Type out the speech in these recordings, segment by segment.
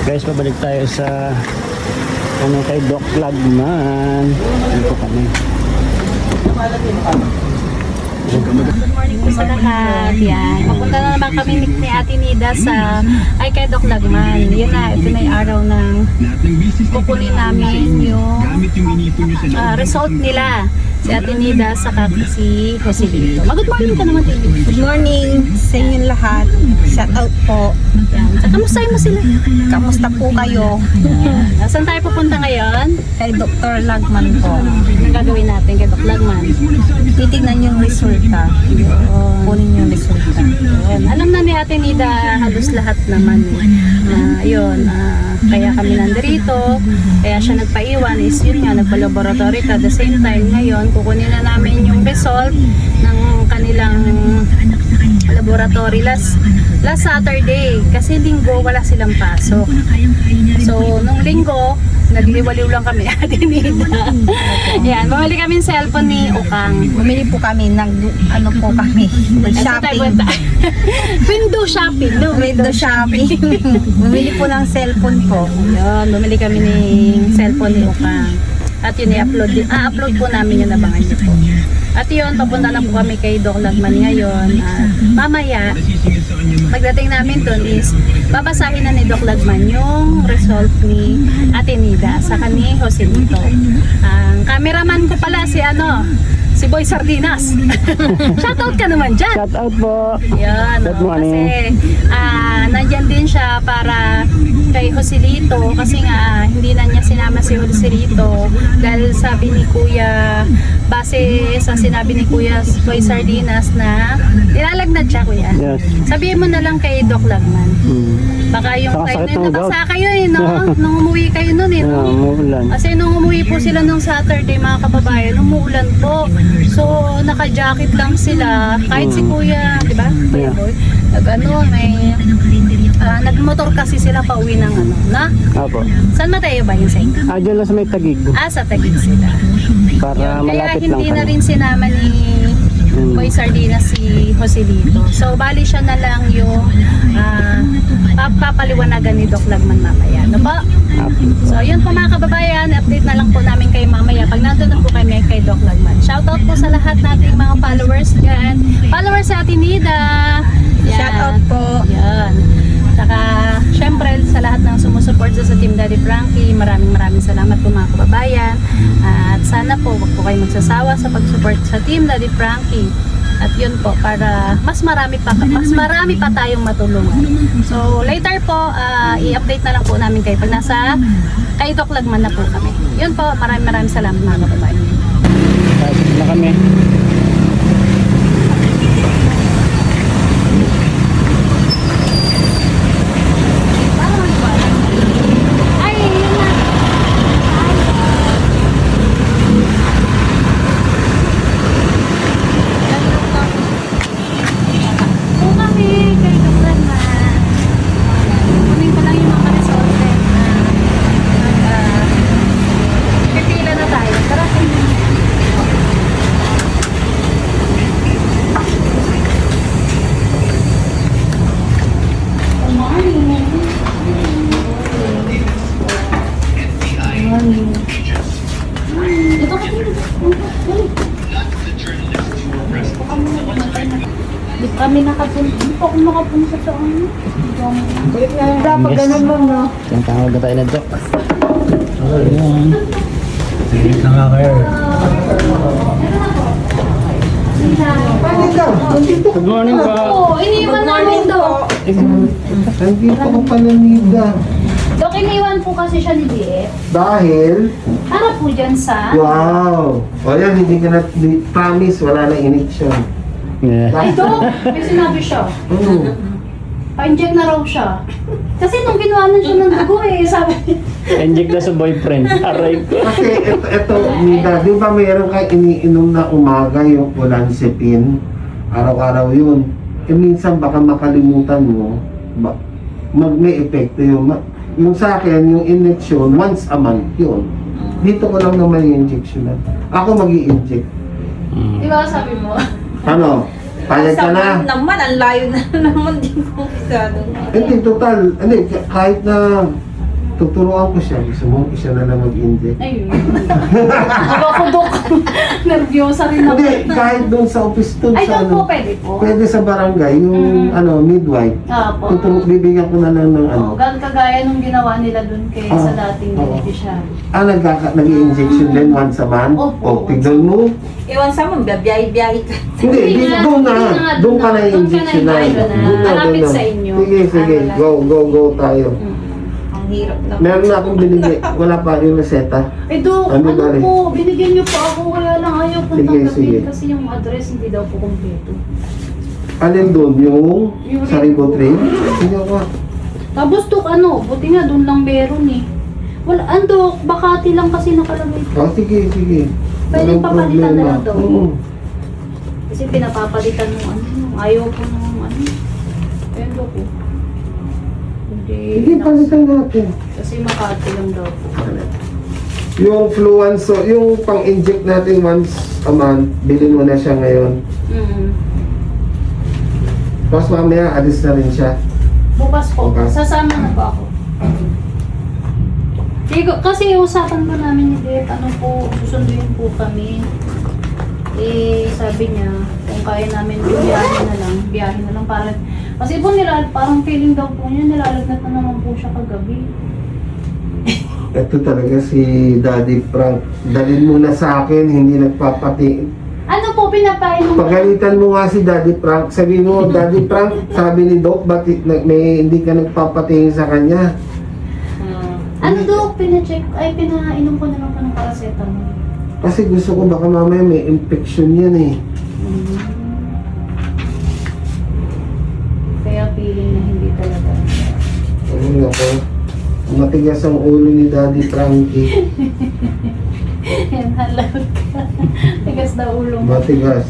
Guys, pabalik tayo sa ano kay Doc Lagman. Dito kami. Good morning po sa lahat. Yan. Papunta na naman kami ni Ate Nida sa kay Doc Lagman. Yun na, ito na yung araw ng kukunin namin yung result nila. Si Ate Nida saka si Joselito. Good morning ka naman, Ate. Good morning sa inyong lahat. Shout out po. Yan. So, kamustahin mo sila? Kamusta po kayo? Saan tayo pupunta ngayon? Kay Dr. Lagman po. Anong gagawin natin kay Doc Lagman? Titignan yung resulta. Kunin yung resulta. Yun. Alam na ni Ate Nida halos lahat naman. Kaya kami nandito, kaya siya nagpaiwan is yun nga, nagpa-laboratory at the same time ngayon, kukunin na namin yung result ng kanilang laboratory last Saturday kasi linggo wala silang pasok. So nung linggo nagliwaliw lang kami Ate Nida. Yan, bumili kami ng cellphone ni Ukang. Bumili po kami ng shopping. Window shopping, no? Window shopping. Bumili po ng cellphone po. Yun, bumili kami ng cellphone ni Ukang. At yun, i-upload po namin yung nabangan niyo po. At yun, papunta na po kami kay Doc Lagman ngayon. Mamaya, pagdating namin dun is, babasahin na ni Doc Lagman yung result ni Ate Nida sa ni Joselito. Ang cameraman ko pala si Boy Sardinas. Shoutout ka naman dyan. Shout out po. Yan, Good morning. kasi nandyan din siya para kay Joselito kasi nga hindi na niya sinama si Joselito dahil sabi ni Kuya, base sa sinabi ni Kuya Boy Sardinas na nilalagnat siya, Kuya. Yes. Sabihin mo na lang kay Doc Lagman. Baka yung Saka time sakit na ng nabasa gout. kayo no? Nung umuwi kayo nun no? Umuulan. Kasi nung umuwi po sila nung Saturday mga kababayan, umuulan po. So naka-jacket lang sila. Kahit si Kuya, di ba? Kuya Yeah. Boy, nagmotor kasi sila pauwi ng Apo. San Mateo ba yun sa inyo? Diyan lang sa may Tagig. Sa Taguig sila. Para Kaya malapit lang hindi na kami. rin sinama ni Boy Sardinas si Joselito. So bali siya na lang yung papaliwanagan ni Doc Lagman mamaya. No ba? So yun po mga kababayan, update na lang po namin kayo mamaya pag nandun na po kami kay Doc Lagman. Shoutout po sa lahat nating mga followers dyan. Followers sa Ate Nida. Yan. Shout out po. Yan. Saka syempre sa lahat ng sumusuport sa Team Daddy Frankie, maraming salamat po mga kababayan. At sana po wag po kayo magsasawa sa pag-support sa Team Daddy Frankie. At yun po, para mas marami pa tayong matulungan. So later po, i-update na lang po namin kayo pag nasa kay Doc Lagman na po kami. Yun po, maraming salamat mga kababayan. Pasok na kami. Ay, yun na. Po kami kay Doc Lagman. Kunin ko lang yung mga result. Pipila na tayo. Tara. Ito kasi di kami nakapunta. Di pa ako nakapunta sa ano. Balik na lang. Dapat ganun lang, no? Yung tawag na tayo na Doc. Ayan. Sige na nga kayo. Good morning po. Oo, iniwan namin Dok. Nandito ko pala Nida. Dok, iniwan po kasi siya ni DF. Dahil, Para po dyan sa... wow! O yan, hindi ka na promise, wala na injection. Yeah. Ay, Dok, may sinabi siya. Pa-inject na raw siya. Kasi nung ginawa na siya ng dugo sabi Inject na sa boyfriend. Aray ko. Kasi ito, Nida, di ba mayroon kayo iniinom na umaga yung olanzapine? Araw-araw yun. Minsan baka makalimutan mo, may epekto yun. Yung sa akin, yung injection, once a month yun. Dito ko lang naman yung injection. Ako mag-i-inject. Di ba sabi mo? Ano? Payag ka na? naman, ang layo na naman din po. Hindi, total. Hindi, kahit na tuturuan ko siya. Gusto mo, siya na lang mag-inject. Ayun. Ako, Dok. Nervyosa rin ako. Hindi, kahit doon sa office doon Ay, sa doon po, pwede po. pwede sa barangay, yung midwife. Opo. Bibigyan ko na lang ng Oo, kagaya nung ginawa nila doon kay sa dating oo. beneficiary. Nag-i-injection din once a month? Opo, O, tignan mo. Iwan sa mo, biyahe-biyahe ka. Hindi, nga, doon na. hindi nga, Doon ka na doon ka na injection na. i-injection na. Doon na, Malapit doon na. sa inyo. Sige, sige. Go tayo. Ang hirap lang. Meron na akong binigay. Wala pa yung reseta. Eh, Dok, Ano ano ba rin? po, binigyan niyo po ako, kaya lang ayaw po Sige, tanggapin sige. kasi yung address hindi daw po kompleto. Alin doon? Yung sa Ribotril? Sige ako. Tapos, Dok, ano, buti nga doon lang meron eh. Wala, Dok, Bakati lang kasi nakalagay po. Oh, sige, sige. Pwede Walang papalitan na problema. lang daw. Oo. Kasi pinapapalitan mo ano, ayaw po nung ano. Ayun, Dok, eh. Hindi, palitan natin. Kasi Makati lang daw po. Yung Fluenso, yung pang-inject natin once a month, bilhin mo na siya ngayon. Tapos mamaya, alis na rin siya. Bukas po, Bukas. sasama na po ako. Kasi usapan po namin ni Dave, ano po, susunduin po kami. Eh, sabi niya, kung kaya namin biyahe na lang para. Kasi po parang feeling daw po niya, nilalagnat na naman po siya kagabi. Ito talaga si Daddy Frank. Dalhin mo na sa akin, hindi nagpapati. Ano po, pinapainom? Pagalitan mo nga si Daddy Frank. Sabi mo, Daddy Frank, sabi ni Doc, ba't hindi ka nagpapatingin sa kanya? Ano Dok, pinainom ko na lang po ng paracetamol. Kasi gusto ko baka mamaya may infection yan eh. Kaya feeling na hindi talaga. Ayun ako. Matigas ang ulo ni Daddy Frankie. Yan, halawag ka. Tigas na ulo mo. Matigas.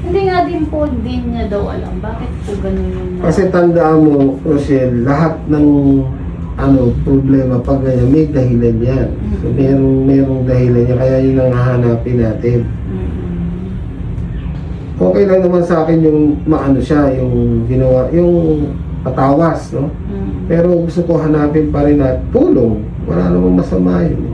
Hindi nga din po, din niya daw alam. Bakit po ganun yung... Kasi tandaan mo, Rochelle, lahat ng problema pag ganyan, may dahilan yan. So, merong dahilan yan, kaya yun ang hahanapin natin. Okay lang naman sa akin yung siya, yung ginawa, yung patawas, no? Pero gusto ko hanapin pa rin at tulong. Wala namang masama yun.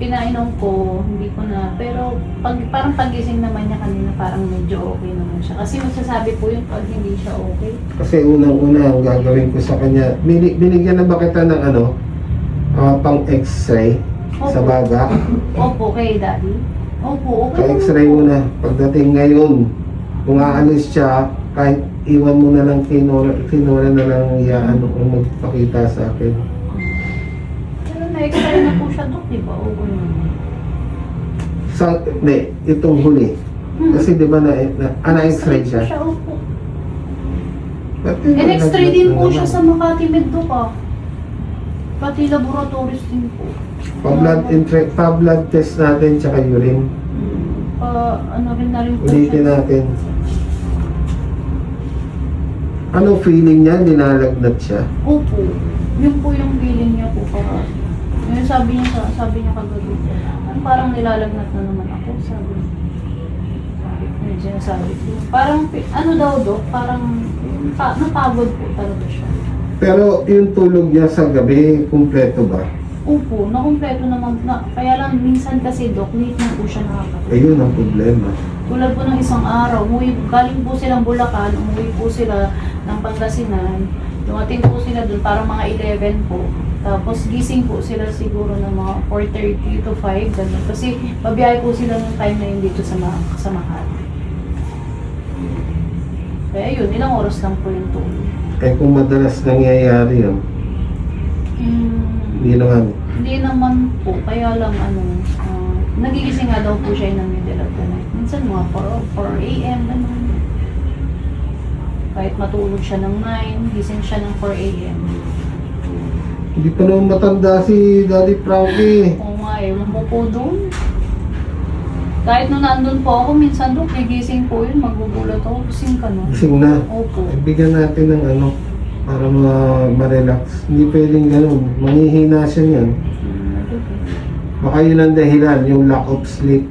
Pinainom ko, hindi ko na, pero parang pagising naman niya kanina, parang medyo okay naman siya. Kasi magsasabi po yung pag hindi siya okay. Kasi unang-una ang gagawin ko sa kanya, binigyan na ba kita ng pang x-ray sa baga? Opo, kay Daddy. Opo, okay. Pa-x-ray mo na. Pagdating ngayon, kung aalis siya, kahit iwan mo na lang kay Nora na lang kung magpakita sa akin. Pero na-x-ray na po siya, Dok, di ba? Okay naman. Hindi, itong huli. Kasi di ba na-x-ray siya? Opo. Ba't yun, In-x-ray din po naman? siya sa Makati Med, Dok, pati laboratories din po. Pa-blood test natin tsaka urine. Ano rin na rin po Ulitin siya. natin. Ano feeling niya? Dinalagnat siya? Opo. Yun po yung feeling niya po para. Yung sabi niya kagabi. Parang nilalagnat na naman ako, sabi. Yung sinasabi ko. Parang, ano daw, Dok? Parang, napagod po talaga siya. Pero yung tulog niya sa gabi, kumpleto ba? Opo, nakumpleto naman. Kaya lang, minsan kasi, Dok, late na po siya nakakatulog. Ayun ang problema. Tulad po ng isang araw, galing po silang Bulacan, umuwi po sila ng Pangasinan. Dumating po sila doon, parang mga 11 po. Tapos gising po sila siguro ng mga 4:30 to 5, ganun. Kasi babiyahe po sila ng time na yun dito sa Makati. Kaya yun, ilang oras lang po yung tulog. Eh kung madalas nangyayari yun, hindi naman. Hindi naman po, kaya lang nagigising nga daw po siya ng middle of the night. Minsan mga 4 a.m. ganun. Kahit matulog siya ng 9, gising siya ng 4 a.m. Hindi pa naman matanda si Daddy Frankie. Oo nga eh, mo po doon. Kahit nung nandun po ako, minsan doon, nagising po yun, magugulat ako, gising ka no? Gising na. Opo. Bigyan natin ng para ma-relax. Hindi pwedeng ganun. Manghihina siya niyan. Baka yun ang dahilan, yung lack of sleep.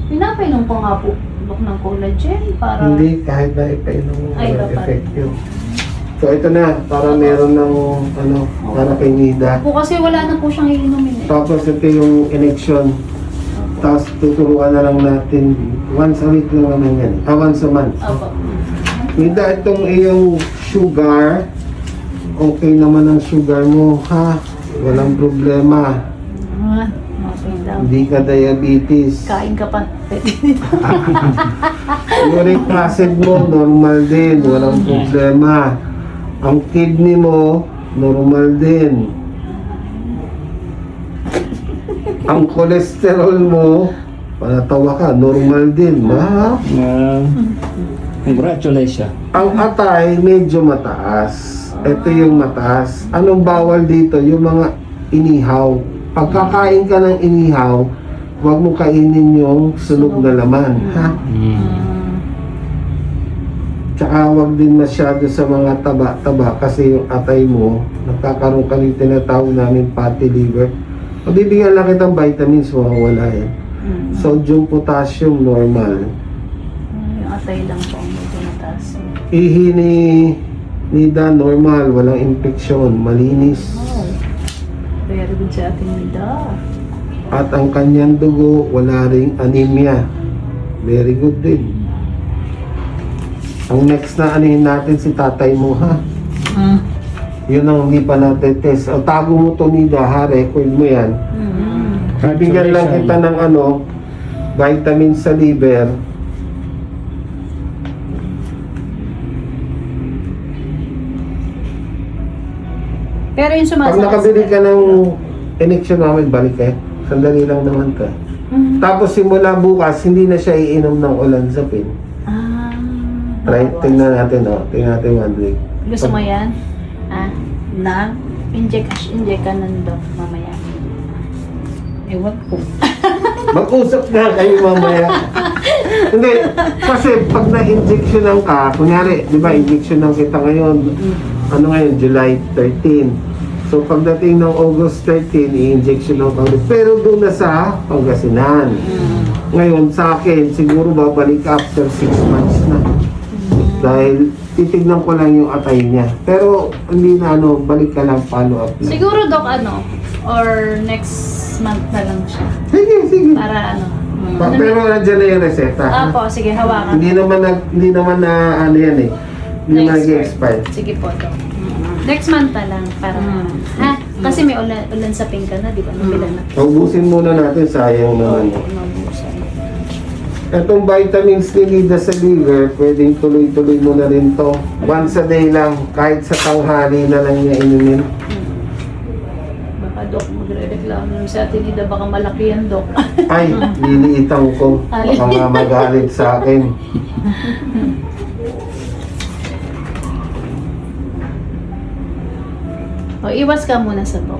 Pinapainom ko nga po, Dok ng collagen para... Hindi, kahit na ipainom mo, Ay, walang dapat. effect yun. So ito na, para meron ng para kay Nida. Po kasi wala na po siyang iinumin eh. Tapos ito yung election. Tapos tuturuan na lang natin, once a week lang naman yan. Once a month. Opo. Nida, itong iyong sugar, okay naman ang sugar mo, ha? Walang problema. Okay lang. Hindi ka diabetes. Kain ka pa. Uric acid mo, normal din. Walang problema. Ang kidney mo, normal din. Ang cholesterol mo, panatawa ka, normal din. Ha? Congratulations. Ang atay, medyo mataas. Ito yung mataas. Anong bawal dito? Yung mga inihaw. Pagkakain ka ng inihaw, huwag mo kainin yung sunog na laman. Ha? Tsaka huwag din masyado sa mga taba-taba kasi yung atay mo, nagkakaroon ka ng tinatawag namin fatty liver. Mabibigyan lang kitang vitamins, mawawala yan. Sodium, potassium, normal. Yung atay lang po ang medyo mataas. Ihi ni Nida, normal, walang infeksyon, malinis. Oh. Very good sa ating Nida. At ang kanyang dugo, wala ring anemia. Very good din. Ang next na anihin natin si tatay mo, ha? Yun ang hindi pa natin test. O, tago mo to, Nida, ha? Record mo yan. Bibigyan lang kita ng vitamin sa liver. Pero yung Pag sumasakit. nakabili ka ng injection namin, balik eh. Sandali lang naman ka. Tapos simula bukas, hindi na siya iinom ng olanzapine. Try, tingnan natin, tingnan natin 1 week. Gusto mo yan? Na? Inject ka ng Doc mamaya. Ewan ko. Mag-usap na kayo mamaya. Hindi, kasi pag na-injectionan ka, kunyari, di ba, injectionan kita ngayon, ngayon, July 13. So, pagdating ng August 13, i-injectionan ka ulit. Pero doon na sa Pangasinan. Ngayon, sa akin, siguro babalik after 6 months na. Dahil titignan ko lang yung atay niya. Pero hindi na balik ka lang, follow up lang. Siguro Doc or next month na lang siya. Sige. Para Pero nandiyan na yung reseta. Apo, sige, hawakan. Hindi naman na yan eh. Hindi naman Next nag-expire. Sige po, Doc. Next month na lang, para ha? Kasi may ulan sa pink ka na, di ba? Nabilan na. Ubusin muna natin, sayang naman. Mabusan. Itong vitamins ni Nida sa liver, pwedeng tuloy-tuloy mo na rin to. Once a day lang, kahit sa tanghali na lang niya inumin. Baka Doc, magre-reklamo naman sa atin, Nida, baka malaki yan, Doc. Ay, liliitan ko. Baka nga magalit sa akin. O, iwas ka muna sa Doc,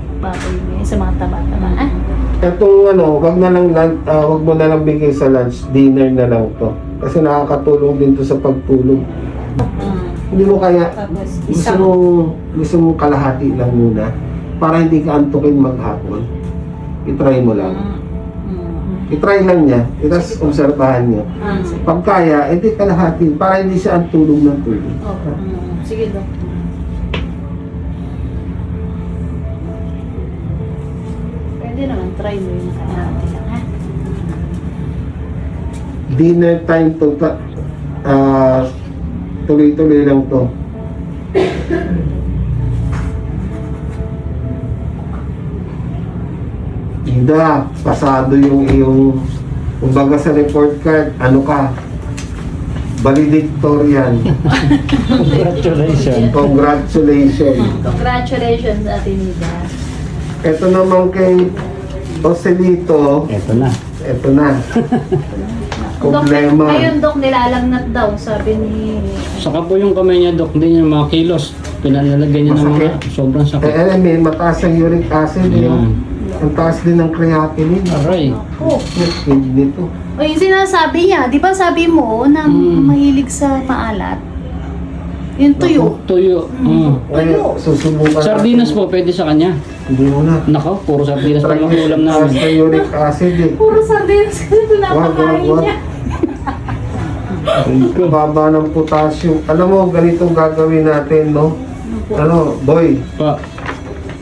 sa mga taba-taba, ha? Itong wag mo na lang bigay sa lunch, dinner na lang to. Kasi nakakatulong din to sa pagtulog. Hindi mo kaya, Tapos, gusto mo kalahati lang muna para hindi ka antukin maghapon. I-try mo lang. I-try lang niya. Tapos obserbahan niyo. Pag kaya, edi kalahati para hindi siya antulog ng tulog. Sige, Doc. Pwede naman, try mo yung nakalahati lang, ha? Dinner time to, tuloy-tuloy lang to. Ida, pasado yung iyong, kumbaga sa report card, ano ka, valedictorian. Congratulations. Congratulations. Congratulations, Ate Nida. Ito naman kay Joselito, Ito na. ito na. Problema. Ngayon, Doc, nilalagnat daw, sabi ni... Saka po yung kamay niya, Dok, din yung mga kilos. Pinalalagyan niya ng mga Masakit. sobrang sakit. May mataas ang uric acid. Ayan. Ang taas din ng creatinine. Aray. Oh, Kidney to. o yung sinasabi niya, di ba sabi mo na mahilig sa maalat? Yung tuyo. Tuyo. Ay, susubukan Sardinas natin. po, pwede sa kanya. Hindi mo na. Nako, puro sardinas pa lang ang ulam Taas namin. ng uric acid eh. Puro sardinas kasi Wag. pinapakain niya. Baba ng potassium. Alam mo, ganitong gagawin natin, no? Ano, boy, Pa.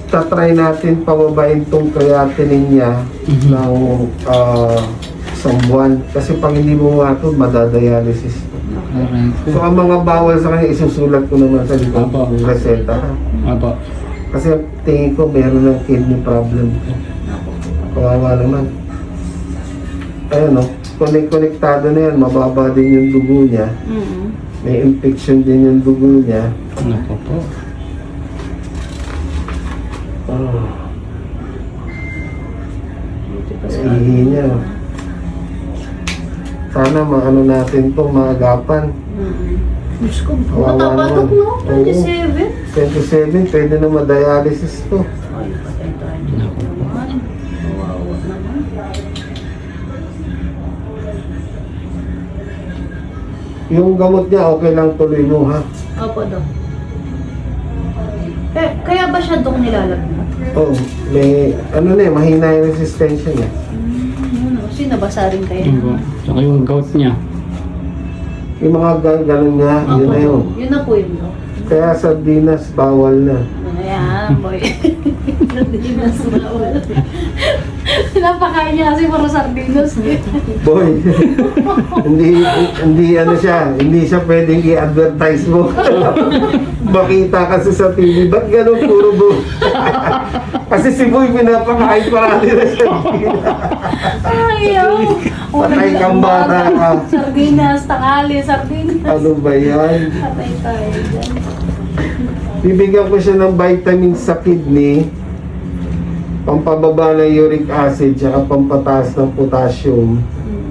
tatry natin pababain tong creatinine niya ng isang buwan. Kasi pag hindi mo matod, madadialysis. So, ang mga bawal sa kanya, isusulat ko naman sa likod Apo. ng reseta. Ha? Apa. Kasi tingin ko, meron ng kidney problem. Kawawa naman. Ayun, no? Konektado na yan, mababa din yung dugo niya. May infection din yung dugo niya. Nako po. Ihi niya. Sana maano natin to maagapan. Diyos ko, Kawawa matapatok naman. no? 27? 27, pwede na ma-dialysis to. Ay, patay tayo. Nako po. Kawawa naman. Yung gamot niya, okay lang tuloy mo ha. Opo, Dok. Kaya ba siya Dok nilalagnat? Oo, may ano na mahina yung resistensya niya. Kasi nabasa rin kayo. Yun po. Saka yung gout niya. Yung mga ganun nga, yun na yun. Yun na po yun, Dok. Kaya sardinas, bawal na. Ayan, boy. Sardinas bawal. Pinapakain niya kasi puro sardinas. Boy, hindi ano siya, hindi siya pwedeng i-advertise mo. Makita kasi sa TV, ba't ganun puro bo? Kasi si Boy pinapakain parati na siya. Ayaw. Patay kang bata ka. Sardinas, tangali, sardinas. Ano ba yan? Patay tayo dyan. Bibigyan ko siya ng vitamins sa kidney, pampababa ng uric acid, saka pampataas ng potassium,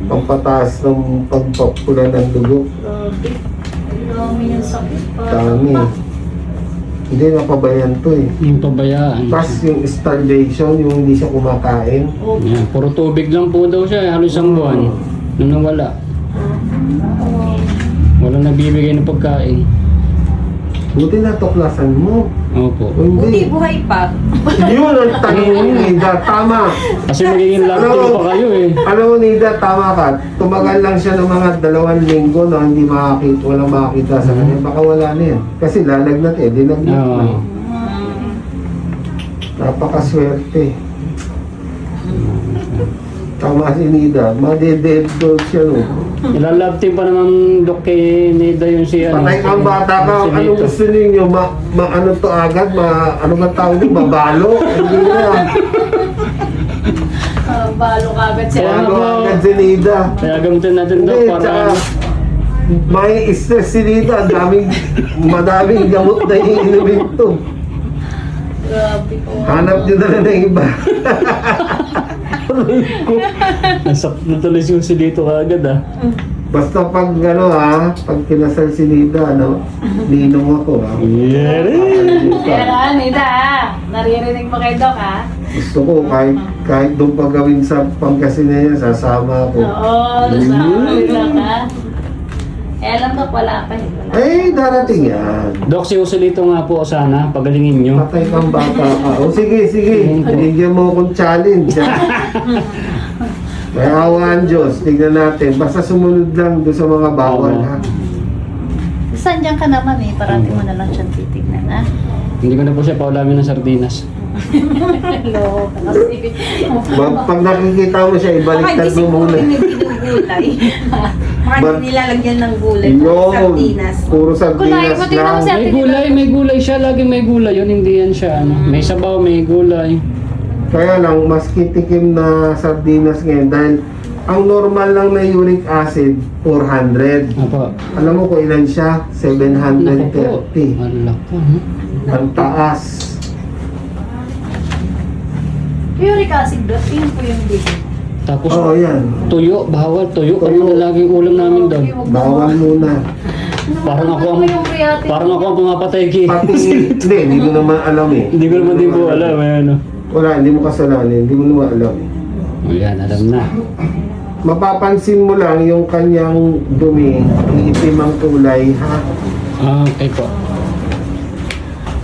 pampataas ng pagpapula ng dugo. Grabe. Ang dami niyang sakit. Dami. Hindi napabayan to eh. Yung pabayaan. Plus yung starvation, yung hindi siya kumakain. Yan. Puro tubig lang po daw siya. Halos isang buwan. Nung nawala. Walang nagbibigay ng pagkain. Buti natuklasan mo. Opo. O Buti hindi. buhay pa. Yun ang tanong mo, Nida. Tama. Kasi magiging lactose pa kayo eh. Alam mo, Nida, tama ka. Tumagal lang siya ng mga 2 linggo na hindi makakita, walang makakita sa kanya. Baka wala na yan. Kasi lalagnat eh. Dinagnat Oo. na eh. Napakaswerte. Tama si Nida. Made-dead dog siya, no? Ilalab team pa naman Dok kay Nida yung si ano. Patay kang bata ka. si Ano Nito. gusto ninyo? Ano to agad? Ano ba tawag nyo? Mabalo? Hindi na. Balo ka agad siya. Kaya Ano nga po. agad si Nida? Kaya gamitin natin Dok Hindi, para tsaka ano. may stress si Nida. Madaming gamot na iinumin to. Grabe ko. Hanap nyo na lang ng iba. Nasak na tuloy si dito agad ah. Basta pag pag kinasal si Nida, ninong ako ha. Yeah. Kaya Nida, naririnig mo kay Doc ha? Gusto ko kahit doon pa gawin sa Pangasinan, sasama ako. Oo, sama nila ka. Eh alam Doc, wala pa eh. Wala. Eh, darating yan. Dok, si Usolito nga po sana, pagalingin nyo. Patay kang bata ka. O sige, binigyan mo akong challenge. Ha? May awa ang Diyos. Tignan natin. Basta sumunod lang doon sa mga bawal. Ha? Saan dyan ka naman eh? Parati mo na lang siyang titignan, ha? Hindi ko na po siya paulamin ng sardinas. Hello, kasi. Pag nakikita mo siya, ibaliktad mo muna. may ginugulay. Baka Ba- hindi nilalagyan ng gulay. Yun. Sardinas. Puro Kulay, sardinas buti naman lang. siya. May gulay siya, laging may gulay yun, hindi yan siya ano. May sabaw, may gulay. Kaya lang, mas kitikim na sardinas ngayon dahil ang normal lang na uric acid, 400. Apa. Alam mo kung ilan siya? Naku po. 730. Alak po. Hmm? Ang taas. Uric acid Doc, yun po yung dito. Tapos Oo, yan. tuyo, bawal, tuyo. Tuyo. Kami na laging ulam namin doon. Bawal muna. Parang ako ang, parang ako ang pumapatay ki. Pati, hindi mo naman alam eh. Hindi ko naman din po alam, ano. Wala, hindi mo kasalanan, hindi mo naman alam eh. O yan, alam na. Mapapansin mo lang yung kanyang dumi, iitim ang kulay, ha? Ah, okay po.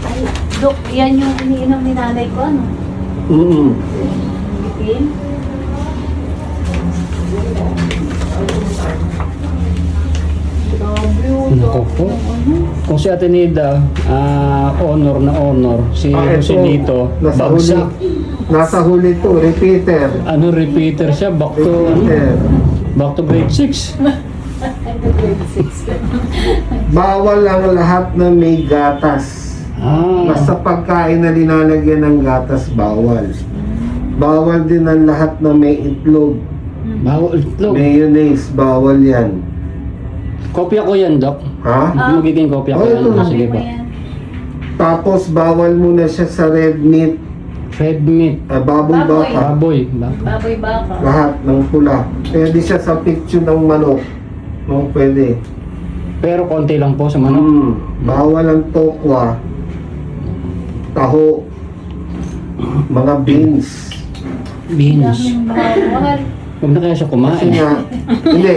Ay, Doc, yan yung iniinom ni nanay ko, ano? Itim? Opo. Kung si Ate Nida, honor na honor. Si Jose ito, dito, nasa huli. bagsak. Nasa huli to, repeater. Ano, repeater siya, back to, Repeater. back to grade 6. Bawal ang lahat na may gatas. Basta pagkain na linalagyan ng gatas, bawal. Bawal din ang lahat na may itlog. Bawal itlog. Mayonnaise, bawal yan. Kopya ko yan, Doc. Ha? Magiging kopya ko Oh, yan. ito. Sige po. Tapos bawal muna siya sa red meat, Red meat. baboy Baboy. baka. Baboy. Baboy baka. Lahat ng pula. Pwede siya sa picture ng manok. No, pwede. Pero konti lang po sa manok. Bawal ang tokwa, taho, mga beans. Beans. Bawal. Huwag na kaya siya Kasi kumain. nga, hindi,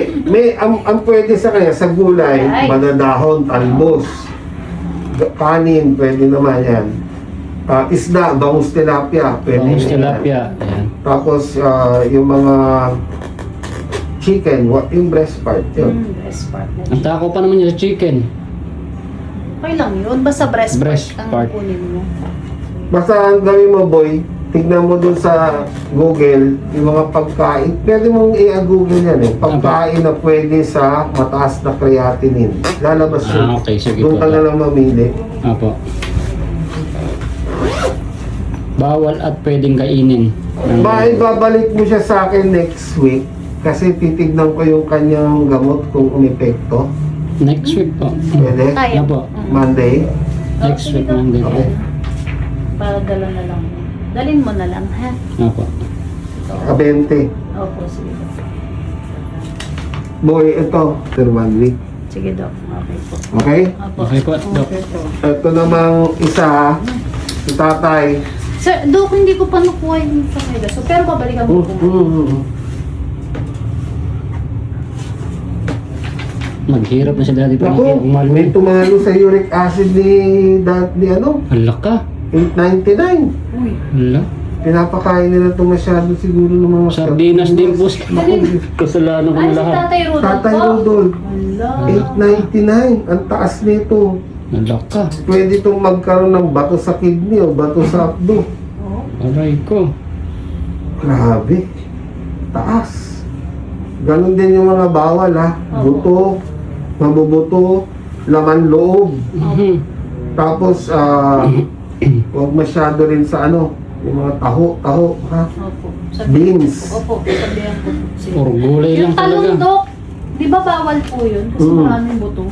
ang pwede sa kanya, sa gulay, Ay. madadahon, talbos. Kanin, pwede naman yan. Isda, bangus tilapia, pwede Bangus yan. tilapia. Ayan. Tapos, yung mga chicken, yung breast part, yun. Breast part. Ang tako pa naman niya sa chicken. Okay lang yun. Basta breast, Breast part part. ang kunin mo. Basta ang gawin mo, boy, tignan mo dun sa Google, yung mga pagkain. Pwede mong i-google yan eh. Pagkain na pwede sa mataas na creatinine. Lalabas yun. Okay, sige Doon po. ka na lang mamili. Apo. Bawal at pwedeng kainin. Babalik mo siya sa akin next week. Kasi titignan ko yung kanyang gamot kung umepekto. Next week po. Pwede? Kaya. Apo. Monday? Next week Monday po. Okay. Para dala na lang. Dalhin mo na lang, ha? Apo. A 20. Opo, sige. Boy, ito. After 1 week. Sige, Doc. Okay po. Okay? Opo. Okay po, Doc. Ito namang isa, si tatay. Sir, Doc, hindi ko pa nakuha yung pangayda. So, pero babalikan mo po. Maghirap na si Daddy po. Naku, may tumalo sa uric acid ni ano, Hala ka. 899. Hala. Pinapakain nila ito masyado siguro ng mga Sardinas din po. Kasalanan ko Ay, na si lahat. Tatay Rudolph Tatay po. Rudolph, Hala. 899. Ang taas nito. Hala ka. Pwede itong magkaroon ng bato sa kidney o bato sa abdo. Oh. Aray ko. Grabe. Taas. Ganon din yung mga bawal ha. Buto, mabubuto, laman loob. Mhm. Tapos, huwag masyado rin sa ano, yung mga taho, ha? Opo. Beans. Opo, sabihan ko. Sige. Puro gulay Yung lang talaga. talong, Doc, di ba bawal po yun? Kasi maraming buto.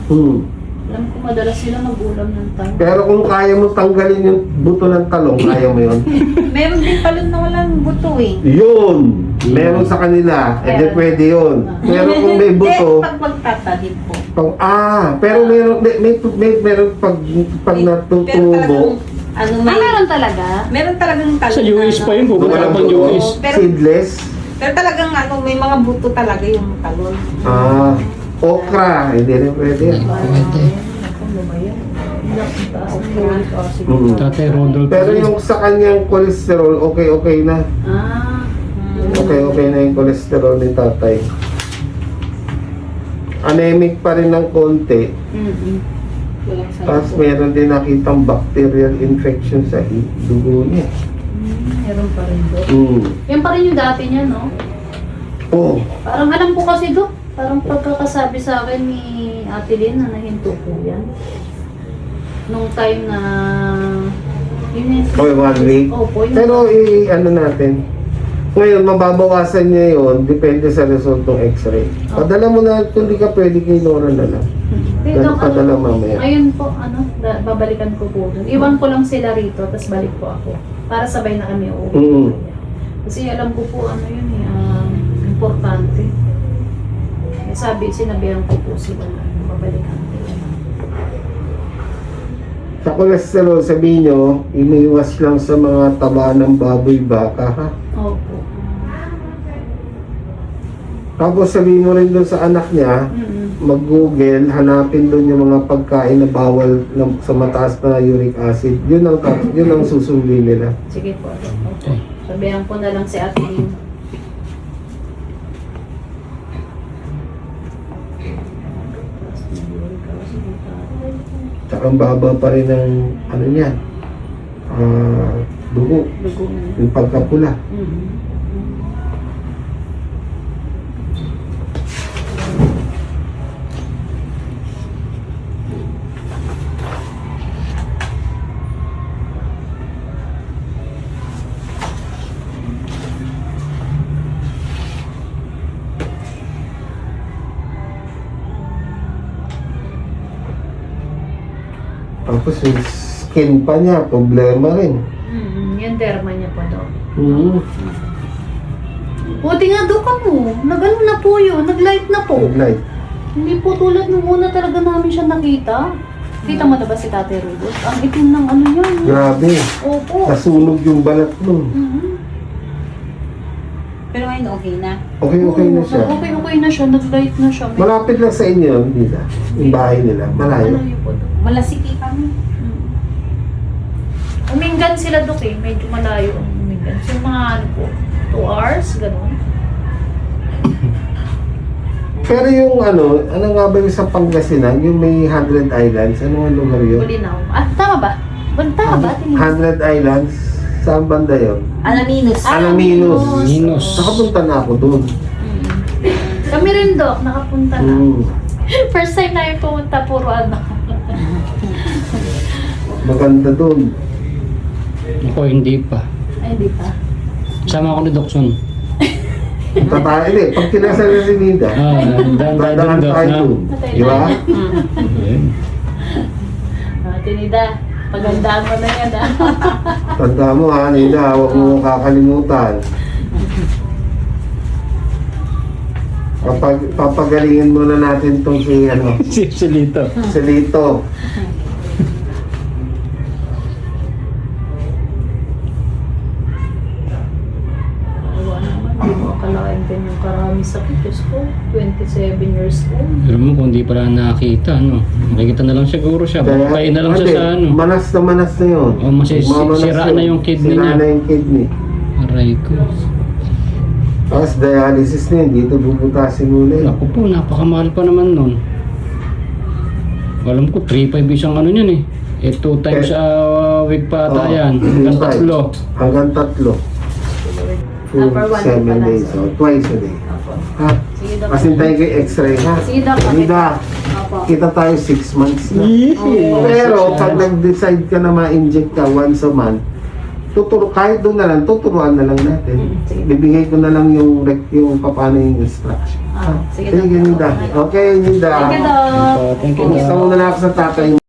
Alam ko madalas sila nag-ulam ng talong. Pero kung kaya mo tanggalin yung buto ng talong, kaya mo yun. Meron din talon na walang buto eh. Yun! Meron sa kanila, edi pwede yun. Pero kung may buto, Pag magtatanim po. pero meron pag natutubo, Ano Meron talaga? meron talagang talon. Sa US pa yun, pupunta walang pang buto, US. seedless, Pero talagang may mga buto talaga yung talon. okra, hindi rin pwede yan. Pwede. Tatay Rodolph. Pero yung sa kanyang cholesterol, okay na. Ah. Okay na yung cholesterol ni tatay. Anemic pa rin ng konti. Tapos meron din nakitang bacterial infection sa dugo niya. Meron pa rin, Doc. Mm. Yan pa rin yung dati niya, no? Oh, Parang alam ko kasi, Doc. Parang pagkakasabi sa akin ni Ate Lynn na nahinto po yan. Nung time na... Yun okay, 1 week. Opo, yun. Pero ano natin, ngayon mababawasan niya yun, depende sa resultong x-ray. Padala mo na, kung di ka pwede kay Nora na lang. Pero, Padala mamaya. ngayon po, babalikan ko po dun. Iwan ko lang sila rito, tapos balik po ako. Para sabay na kami uuwi. Mm. Kasi alam ko po, ano yun importante. Sinabihan ko po sila na babalikan ko. Sa cholesterol, sabihin nyo, iniwas lang sa mga taba ng baboy baka, ha? Opo. Tapos sabihin mo rin doon sa anak niya, mag-google, hanapin doon yung mga pagkain na bawal sa mataas na uric acid. Yun ang susundin nila. Sige po. Opo. Sabihan ko na lang si Ate Lynn. Tsaka ang baba pa rin ng ano niya, dugo, Dugo. yung pagkapula. Tapos yung skin pa niya, problema rin. Yung derma niya po daw. Buti nga duka mo. Nag-ano na po yun. Nag-light na po. Light. Hindi po tulad nung una talaga namin siya nakita. Kita mo na ba si Tatay Rudolph? Ang itim ng ano yan. Grabe. Opo. Nasunog yung balat mo. Pero ngayon okay na. Okay na siya. Okay na siya. Nag-light na siya. Malapit lang sa inyo, hindi na. Yung bahay nila. Malayo. Malayo po daw. Malasiki kami. Umingan sila Dok eh. Medyo malayo ang umingan. So mga ano po, 2 hours, ganun. Pero yung ano nga ba yung sa Pangasinan, yung may 100 Islands, ano ang lugar yun? Bulinaw. Ah, tama ba? Tama ba? 100 Islands, saan banda yun? Alaminos. Alaminos. Minos. Nakapunta na ako doon. Kami rin Dok, nakapunta na. First time na yung pumunta, puro ano. Maganda doon. Ako, hindi pa. Ay, hindi pa. Sama ako ni Dokson. Hindi, pag kinasal na si Nida, dadaan tayo doon. Di ba? Tinida, pagandaan mo na yan ah. Tanda mo ha, Nida, huwag mo kakalimutan. Papagalingin muna natin itong si Silito. si Lito. Awa naman, hindi mo akalain din yung karami sakit. Diyos ko, 27 years old. Pero mo kung di pala nakita, no? Makikita na lang siguro siya. Kaya na lang siya sa ano. Manas na yun. O, sira na yung kidney Sira niya. na yung kidney. Aray ko. Tapos dialysis na yun, dito bubutasin muna yun. Ako po, napakamahal pa naman nun. Alam ko, 3.5 isang ano niyan eh. 2 times a week pa ata yan. Hanggang 3. Hanggang 3. Full Per 1 7 week pa lang, days, sir. so twice a day. Opo. Ha? Sige Dok. Kasi tayo kay x-ray ha? Sige Dok. Nida, Opo. kita tayo 6 months na. Pero pag nag-decide ka na ma-inject ka once a month, kahit doon na lang, tuturuan na lang natin. Sige. Bibigay ko na lang yung paano yung instruction. Ah, sige Sige, Dok. Nida. Okay, Nida. Thank you Dok. Thank you. Kumusta muna na ako sa tatay mo.